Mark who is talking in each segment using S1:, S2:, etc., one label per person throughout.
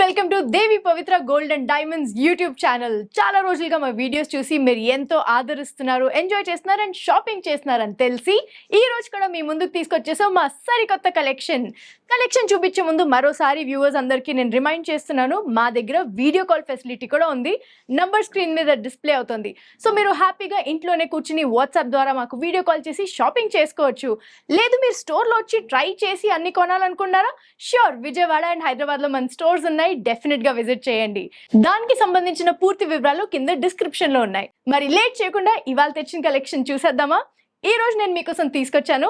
S1: Welcome to Devi Pavitra gold and diamonds YouTube channel. చాలా రోజులుగా మా వీడియోస్ చూసి మీరు ఎంతో ఆదరిస్తున్నారు, ఎంజాయ్ చేస్తున్నారు అండ్ షాపింగ్ చేస్తున్నారని తెలిసి ఈ రోజు కూడా మీ ముందుకు తీసుకొచ్చేసాం మా సరికొత్త కలెక్షన్ చూపించే ముందు మరోసారి వ్యూవర్స్ అందరికీ నేను రిమైండ్ చేస్తున్నాను, మా దగ్గర వీడియో కాల్ ఫెసిలిటీ కూడా ఉంది. నంబర్ స్క్రీన్ మీద డిస్ప్లే అవుతుంది. సో మీరు హ్యాపీగా ఇంట్లోనే కూర్చుని వాట్సాప్ ద్వారా మాకు వీడియో కాల్ చేసి షాపింగ్ చేసుకోవచ్చు. లేదు మీరు స్టోర్లో వచ్చి ట్రై చేసి అన్ని కొనాలనుకున్నారా? ష్యూర్, విజయవాడ అండ్ హైదరాబాద్లో మన స్టోర్స్ ఉన్నాయి, డెఫినెట్ గా విజిట్ చేయండి. దానికి సంబంధించిన పూర్తి వివరాలు కింద డిస్క్రిప్షన్ లో ఉన్నాయి. మరి లేట్ చేయకుండా ఇవాళ తెచ్చిన కలెక్షన్ చూసేద్దామా? ఈ రోజు నేను మీకోసం తీసుకొచ్చాను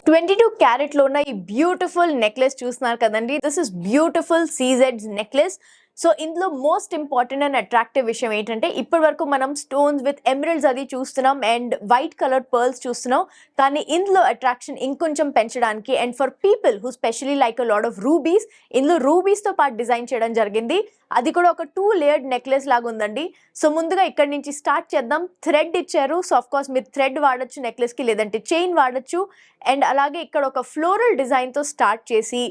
S1: 22 క్యారెట్ లో ఉన్న ఈ బ్యూటిఫుల్ నెక్లెస్ చూస్తున్నారు కదండి. దిస్ ఇస్ బ్యూటిఫుల్ సీజెడ్స్ నెక్లెస్. సో ఇందులో మోస్ట్ ఇంపార్టెంట్ అండ్ అట్రాక్టివ్ విషయం ఏంటంటే, ఇప్పటి వరకు మనం స్టోన్స్ విత్ ఎమరల్డ్స్ అది చూస్తున్నాం అండ్ వైట్ కలర్ పర్ల్స్ చూస్తున్నాం. కానీ ఇందులో అట్రాక్షన్ ఇంకొంచెం పెంచడానికి and for people who especially like a lot of rubies, ఇందులో రూబీస్తో పాటు డిజైన్ చేయడం జరిగింది. అది కూడా ఒక 2 లేయర్డ్ నెక్లెస్ లాగా ఉందండి. సో ముందుగా ఇక్కడ నుంచి స్టార్ట్ చేద్దాం. థ్రెడ్ ఇచ్చారు. సో ఆఫ్ కోర్స్ మీరు థ్రెడ్ వాడచ్చు నెక్లెస్కి, లేదంటే చైన్ వాడచ్చు. అండ్ అలాగే ఇక్కడ ఒక ఫ్లోరల్ డిజైన్తో స్టార్ట్ చేసి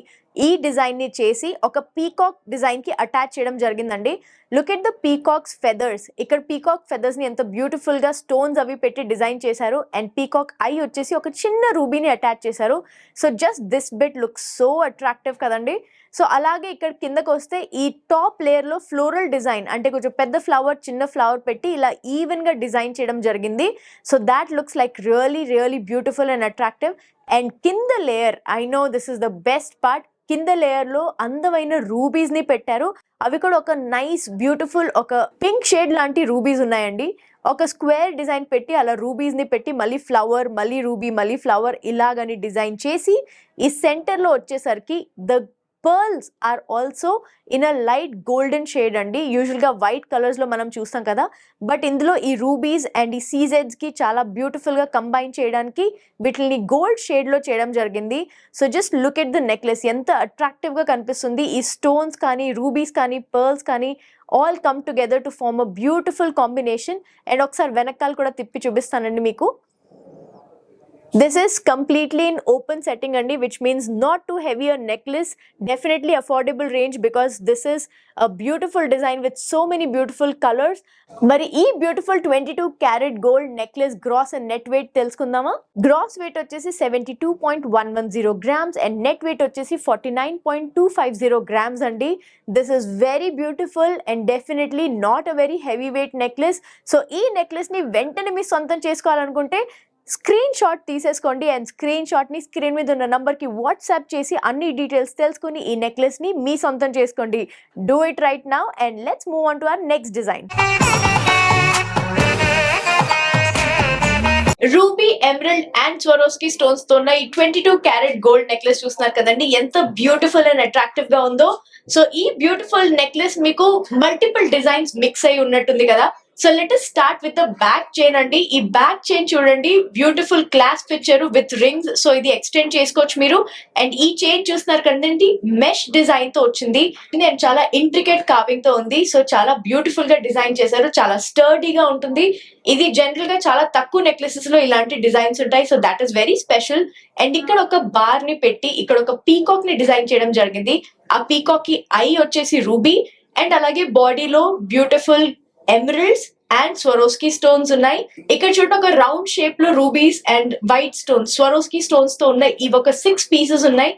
S1: ఈ డిజైన్ని చేసి ఒక పీకాక్ డిజైన్కి అటాచ్ చేయడం జరిగిందండి. Look at the peacocks feathers. ఇక్కడ పీకాక్ ఫెదర్స్ని ఎంత బ్యూటిఫుల్గా స్టోన్స్ అవి పెట్టి డిజైన్ చేశారు. అండ్ పీకాక్ ఐ వచ్చేసి ఒక చిన్న రూబీని అటాచ్ చేశారు. So just this bit looks so attractive కదండి. సో అలాగే ఇక్కడ కిందకు వస్తే ఈ టాప్ లేయర్లో ఫ్లోరల్ డిజైన్, అంటే కొంచెం పెద్ద ఫ్లవర్ చిన్న ఫ్లవర్ పెట్టి ఇలా ఈవెన్గా డిజైన్ చేయడం జరిగింది. So that looks like really beautiful and attractive. And కింద layer, I know this is the best part, కింద లేయర్లో అందమైన రూబీస్ని పెట్టారు. అవి కూడా ఒక నైస్ బ్యూటిఫుల్ ఒక పింక్ షేడ్ లాంటి రూబీస్ ఉన్నాయండి. ఒక స్క్వేర్ డిజైన్ పెట్టి అలా రూబీస్ని పెట్టి మళ్ళీ ఫ్లవర్, మళ్ళీ రూబీ, మళ్ళీ ఫ్లవర్ ఇలాగని డిజైన్ చేసి ఈ సెంటర్లో వచ్చేసరికి the pearls are also in a light golden shade అండి. యూజువల్గా వైట్ కలర్స్లో మనం చూస్తాం కదా, బట్ ఇందులో ఈ రూబీస్ అండ్ ఈ సీజెడ్స్కి చాలా బ్యూటిఫుల్గా కంబైన్ చేయడానికి వీటిని గోల్డ్ షేడ్లో చేయడం జరిగింది. So just look at the necklace, ఎంత అట్రాక్టివ్గా కనిపిస్తుంది. ఈ స్టోన్స్ కానీ, రూబీస్ కానీ, పర్ల్స్ కానీ all come together to form a beautiful combination. And ఒకసారి వెనకాల కూడా తిప్పి చూపిస్తానండి మీకు. This is completely in open setting andi, which means not too heavy a necklace, definitely affordable range because this is a beautiful design with so many beautiful colors. Mari ee beautiful 22 carat gold necklace gross and net weight telskundama. Gross weight vachesi 72.110 grams and net weight vachesi 49.250 grams andi. This is very beautiful and definitely not a very heavyweight necklace. So ee necklace ni ventane మీ సొంతం చేసుకోవాలనుకుంటే screen shot తీసేసుకోండి and screen షాట్ని screen మీద ఉన్న నంబర్కి WhatsApp చేసి అన్ని details తెలుసుకుని ఈ నెక్లెస్ని మీ సొంతం చేసుకోండి. Do it right now and let's move on to our next design. Ruby, emerald and Swarovski stones తో ఉన్న ఈ 22 క్యారెట్ గోల్డ్ నెక్లెస్ చూస్తున్నారు కదండి, ఎంత బ్యూటిఫుల్ అండ్ అట్రాక్టివ్ గా ఉందో. సో ఈ బ్యూటిఫుల్ నెక్లెస్ మీకు మల్టిపుల్ డిజైన్స్ మిక్స్ అయి ఉన్నట్టుంది కదా. So let us start with the back chain అండి. ఈ బ్యాక్ చైన్ చూడండి, beautiful class picture with rings. So ఇది ఎక్స్టెండ్ చేసుకోవచ్చు మీరు. అండ్ ఈ చైన్ చూస్తున్నారు కదండి, మెష్ డిజైన్ తో వచ్చింది అండ్ చాలా ఇంట్రికేట్ కార్వింగ్ తో ఉంది. సో చాలా బ్యూటిఫుల్ గా డిజైన్ చేశారు, చాలా స్టర్డీగా ఉంటుంది. ఇది జనరల్ గా చాలా తక్కువ నెక్లెసెస్ లో ఇలాంటి డిజైన్స్ ఉంటాయి. So that is very special. And ఇక్కడ ఒక బార్ ని పెట్టి ఇక్కడ ఒక పీకాక్ ని డిజైన్ చేయడం జరిగింది. ఆ పీకాక్ కి ఐ వచ్చేసి రూబీ అండ్ అలాగే బాడీలో beautiful emeralds and Swarovski stones ఉన్నాయి. ఇక్కడ చూడండి, ఒక రౌండ్ షేప్ లో rubies and white stones, Swarovski stones తో ఉన్నాయి. ఇవి ఒక 6 పీసెస్ ఉన్నాయి.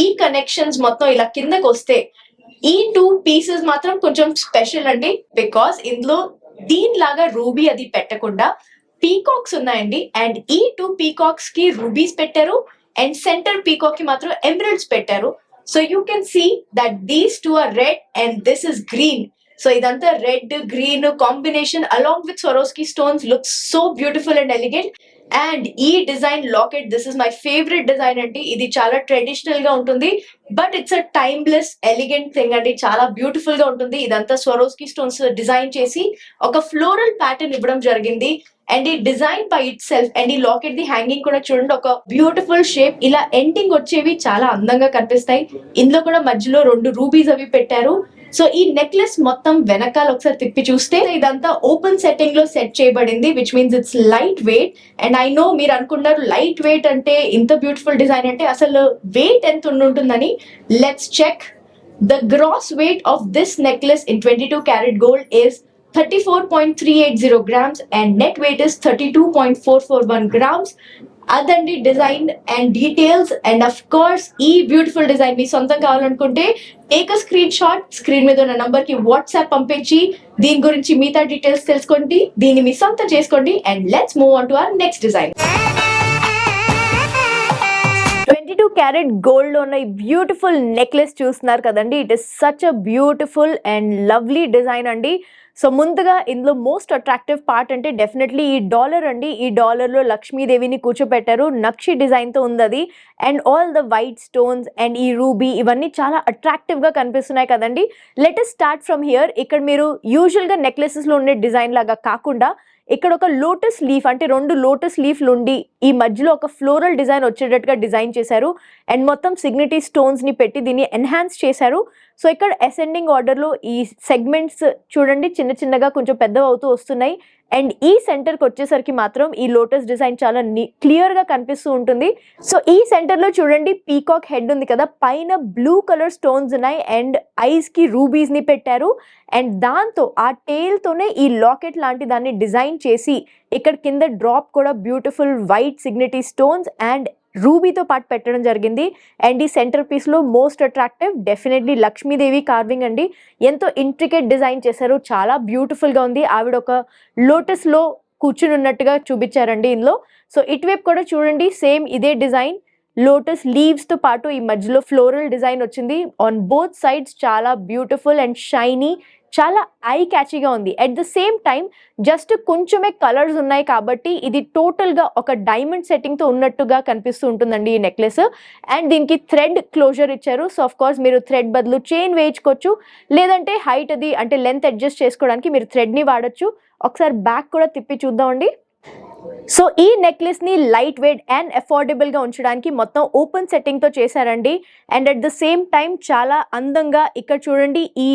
S1: ఈ కనెక్షన్స్ మొత్తం ఇలా కిందకు వస్తే ఈ 2 పీసెస్ మాత్రం కొంచెం స్పెషల్ అండి, బికాస్ ఇందులో దీనిలాగా రూబీ అది పెట్టకుండా పీకాక్స్ ఉన్నాయండి. అండ్ ఈ 2 పీకాక్స్ కి రూబీస్ పెట్టారు అండ్ సెంటర్ పీకాక్ కి మాత్రం ఎమరల్డ్స్ పెట్టారు. So you can see that these 2 are red and this is green. So ఇదంతా red green combination along with Swarovski stones looks so beautiful and elegant. And ఈ design locket, this is my favourite design అండి. ఇది చాలా traditional గా ఉంటుంది, but it's a timeless elegant thing అండి. చాలా beautiful గా ఉంటుంది. ఇదంతా స్వరోస్కి స్టోన్స్ డిజైన్ చేసి ఒక ఫ్లోరల్ ప్యాటర్న్ ఇవ్వడం జరిగింది. అండ్ ఈ design by it self and ఈ లాకెట్ ది హ్యాంగింగ్ కూడా చూడండి, ఒక బ్యూటిఫుల్ షేప్. ఇలా ఎండింగ్ వచ్చేవి చాలా అందంగా కనిపిస్తాయి. ఇందులో కూడా మధ్యలో 2 రూబీస్ అవి పెట్టారు. సో ఈ నెక్లెస్ మొత్తం వెనకాల ఒకసారి తిప్పి చూస్తే ఇదంతా ఓపెన్ సెట్టింగ్ లో సెట్ చేయబడింది, which means it's light weight. And I know మీరు అనుకున్నారు లైట్ వెయిట్ అంటే ఇంత బ్యూటిఫుల్ డిజైన్ అంటే అసలు వెయిట్ ఎంత ఉంటుందని. Let's check. The gross weight of this necklace in 22 karat gold is 34.380 grams and net weight is 32.441 grams. అదండి design and details. And of course ఈ బ్యూటిఫుల్ డిజైన్ మీ సొంతం కావాలనుకుంటే take a screen shot, screen మీద ఉన్న number కి WhatsApp పంపించి దీని గురించి మిగతా డీటెయిల్స్ తెలుసుకోండి, దీన్ని మీ సొంతం చేసుకోండి. And let's move on to our next design. 22 carat gold లో ఉన్న ఈ బ్యూటిఫుల్ నెక్లెస్ చూస్తున్నారు కదండి. It is such a beautiful and lovely design అండి. సో ముందుగా ఇందులో మోస్ట్ అట్రాక్టివ్ పార్ట్ అంటే డెఫినెట్లీ ఈ డాలర్ అండి. ఈ డాలర్లో లక్ష్మీదేవిని కూర్చోపెట్టారు, నక్షి డిజైన్తో ఉంది అది. And all the white stones and ఈ రూబీ ఇవన్నీ చాలా అట్రాక్టివ్గా కనిపిస్తున్నాయి కదండి. Let us start from here. ఇక్కడ మీరు యూజువల్గా నెక్లెసెస్లో ఉండే డిజైన్ లాగా కాకుండా ఇక్కడ ఒక లోటస్ లీఫ్ అంటే 2 లోటస్ లీఫ్లు ఉండి ఈ మధ్యలో ఒక ఫ్లోరల్ డిజైన్ వచ్చేటట్టుగా డిజైన్ చేశారు. అండ్ మొత్తం సిగ్నిటీ స్టోన్స్ని పెట్టి దీన్ని ఎన్హాన్స్ చేశారు. సో ఇక్కడ అసెండింగ్ ఆర్డర్లో ఈ సెగ్మెంట్స్ చూడండి చిన్న చిన్నగా కొంచెం పెద్దవి అవుతూ వస్తున్నాయి. అండ్ ఈ సెంటర్కి వచ్చేసరికి మాత్రం ఈ లోటస్ డిజైన్ చాలా క్లియర్గా కనిపిస్తూ ఉంటుంది. సో ఈ సెంటర్లో చూడండి పీకాక్ హెడ్ ఉంది కదా, పైన బ్లూ కలర్ స్టోన్స్ ఉన్నాయి అండ్ ఐస్కి రూబీస్ని పెట్టారు. అండ్ దాంతో ఆ టేల్తోనే ఈ లాకెట్ లాంటి దాన్ని డిజైన్ చేసి ఇక్కడ కింద డ్రాప్ కూడా beautiful white signity stones and రూబీతో పాటు పెట్టడం జరిగింది. అండ్ ఈ సెంటర్ పీస్లో most attractive definitely Lakshmi Devi carving అండి. ఎంతో ఇంట్రికేట్ డిజైన్ చేశారు, చాలా బ్యూటిఫుల్గా ఉంది. ఆవిడ ఒక లోటస్లో కూర్చుని ఉన్నట్టుగా చూపించారండి ఇందులో. సో ఇటువైపు కూడా చూడండి సేమ్ ఇదే డిజైన్, లోటస్ లీవ్స్తో పాటు ఈ మధ్యలో ఫ్లోరల్ డిజైన్ వచ్చింది. ఆన్ బోత్ సైడ్స్ చాలా బ్యూటిఫుల్ అండ్ షైనీ, చాలా ఐ క్యాచీగా ఉంది. At the same time just కొంచెమే కలర్స్ ఉన్నాయి కాబట్టి ఇది టోటల్గా ఒక డైమండ్ సెట్టింగ్తో ఉన్నట్టుగా కనిపిస్తూ ఉంటుందండి ఈ నెక్లెస్. అండ్ దీనికి థ్రెడ్ క్లోజర్ ఇచ్చారు. సో ఆఫ్ కోర్స్ మీరు థ్రెడ్ బదులు చైన్ వేయించుకోవచ్చు, లేదంటే హైట్ అది అంటే లెంత్ అడ్జస్ట్ చేసుకోవడానికి మీరు థ్రెడ్ని వాడచ్చు. ఒకసారి బ్యాక్ కూడా తిప్పి చూద్దామండి. సో ఈ నెక్లెస్ని లైట్ వెయిట్ అండ్ అఫోర్డబుల్గా ఉంచడానికి మొత్తం ఓపెన్ సెట్టింగ్తో చేశారండి. And at the same time చాలా అందంగా ఇక్కడ చూడండి ఈ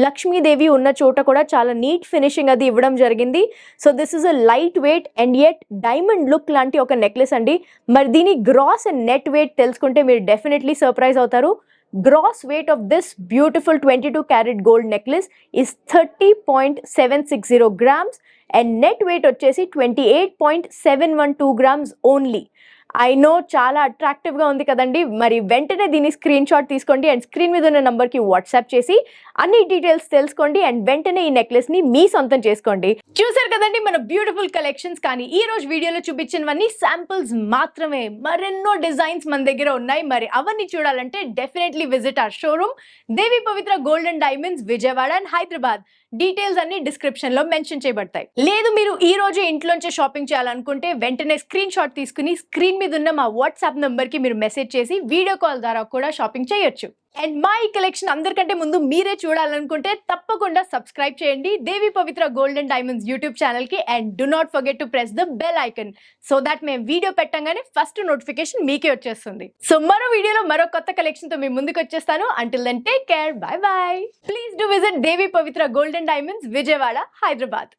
S1: లక్ష్మీదేవి ఉన్న చోట కూడా చాలా నీట్ ఫినిషింగ్ అది ఇవ్వడం జరిగింది. So this is a light weight and yet diamond look లాంటి ఒక నెక్లెస్ అండి. మరి దీని గ్రాస్ అండ్ నెట్ వెయిట్ తెలుసుకుంటే మీరు డెఫినెట్లీ సర్ప్రైజ్ అవుతారు. Gross weight of this beautiful 22 karat gold necklace is 30.760 grams and net weight వచ్చేసి 28.712 grams only. ఐ నో చాలా అట్రాక్టివ్గా ఉంది కదండి. మరి వెంటనే దీన్ని స్క్రీన్ షాట్ తీసుకోండి అండ్ స్క్రీన్ మీద ఉన్న నెంబర్కి వాట్సాప్ చేసి అన్ని డీటెయిల్స్ తెలుసుకోండి అండ్ వెంటనే ఈ నెక్లెస్ని మీ సొంతం చేసుకోండి. చూసారు కదండి మన బ్యూటిఫుల్ కలెక్షన్స్. కానీ ఈ రోజు వీడియోలో చూపించినవన్నీ శాంపుల్స్ మాత్రమే, మరెన్నో డిజైన్స్ మన దగ్గర ఉన్నాయి. మరి అవన్నీ చూడాలంటే definitely visit our showroom Devi Pavitra gold and diamonds, Vijayawada and Hyderabad. Details అన్ని డిస్క్రిప్షన్ లో మెన్షన్ చేయబడతాయి. లేదు మీరు ఈ రోజు ఇంట్లోంచే షాపింగ్ చేయాలనుకుంటే వెంటనే స్క్రీన్ షాట్ తీసుకుని స్క్రీన్ మీద ఉన్న మా వాట్సాప్ నంబర్ కి మీరు మెసేజ్ చేసి వీడియో కాల్ ద్వారా కూడా షాపింగ్ చేయొచ్చు. అండ్ మా ఈ కలెక్షన్ అందరికంటే ముందు మీరే చూడాలనుకుంటే తప్పకుండా సబ్స్క్రైబ్ చేయండి Devi Pavitra gold and diamonds YouTube channel కి. And do not forget to press the bell icon so that మేము వీడియో పెట్టంగానే ఫస్ట్ నోటిఫికేషన్ మీకే వచ్చేస్తుంది. సో మరో వీడియోలో మరో కొత్త కలెక్షన్ తో మీ ముందుకు వచ్చేస్తాను. Until then take care, bye bye. Please do visit Devi Pavitra gold and diamonds, Vijayawada, Hyderabad.